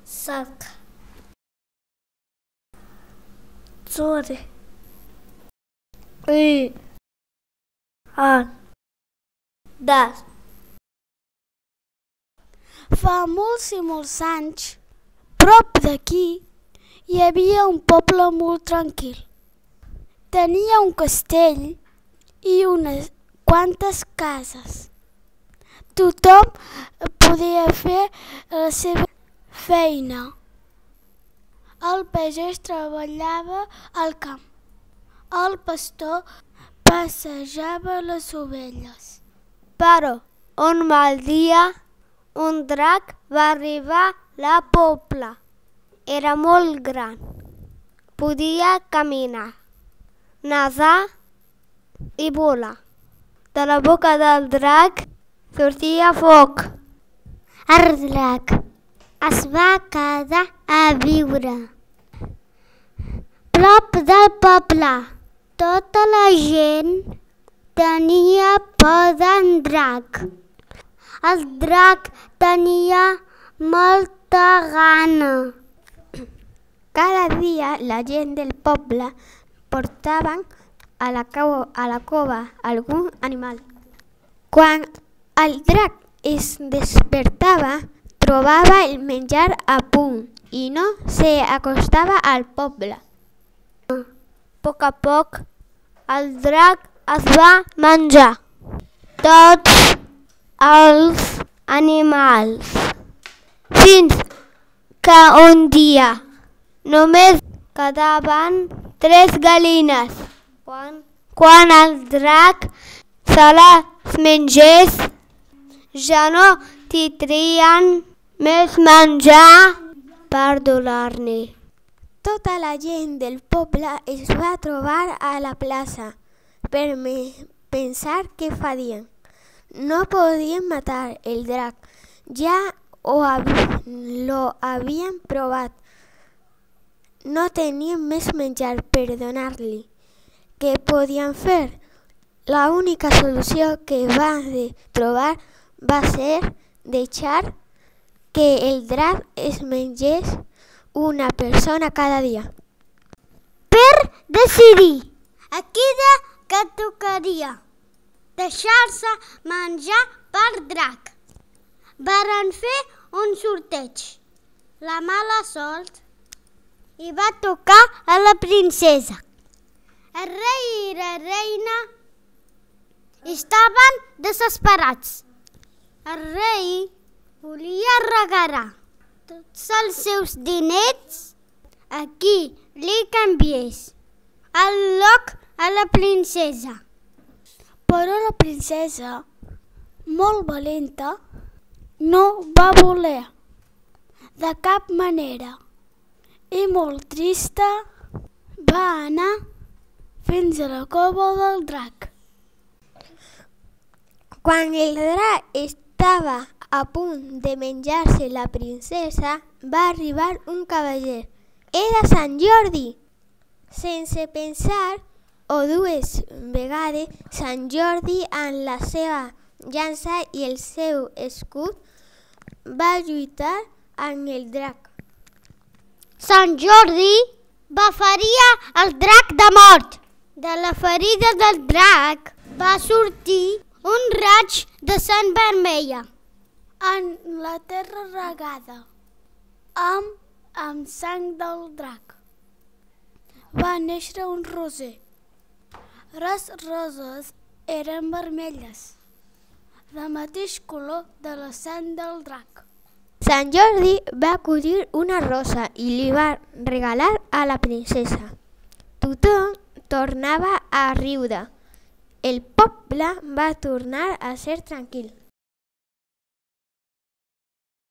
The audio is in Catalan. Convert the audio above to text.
sac, zure, i, an, das. Fa molts i molts anys, prop d'aquí, hi havia un poble molt tranquil. Tenia un castell i unes quantes cases. Tothom podia fer la seva feina. El pagès treballava al camp. El pastor passejava les ovelles. Però un mal dia, un drac va arribar al poble. Era molt gran. Podia caminar, nedar i volar. De la boca del drac sortia foc. El drac es va quedar a viure prop del poble. Tota la gent tenia por d'en drac. El drac tenia molta gana. Cada dia la gent del poble portaven a la cova algun animal. Quan el drac es despertava, trobava el menjar a punt i no s'acostava al poble. A poc a poc, el drac es va menjar tots els animals, fins que un dia només quedaven 3 gallines. Quan el drac se les mengés, ja no tindrien més menjar per donar-ne. Tota la gent del poble es va trobar a la plaça per pensar què farien. No podien matar el drac, ja lo havien provat. No tenien més menjar per donar-li. Què podien fer? La única solució que van trobar va ser deixar que el drac es mengés una persona cada dia. Per decidir a que tocaria deixar-se menjar per drac, varen fer un sorteig. La mala sort i va tocar a la princesa. El rei i la reina estaven desesperats. El rei volia regalar tots els seus diners a qui li canviés el lloc a la princesa. Però la princesa, molt valenta, no va voler de cap manera i molt trista va anar fins a la cova del drac. Quan el drac estava a punt de menjar-se la princesa, va arribar un cavaller. Era Sant Jordi. Sense pensar o dues vegades, Sant Jordi, amb la seva llança i el seu escut, va lluitar amb el drac. Sant Jordi va ferir el drac de mort. De la ferida del drac va sortir un raig de sang vermella. En la terra regada amb sang del drac va néixer un roser. Les roses eren vermelles, del mateix color de la sang del drac. Sant Jordi va collir una rosa i li va regalar a la princesa. Tothom tornava a riure. El poble va tornar a ser tranquil.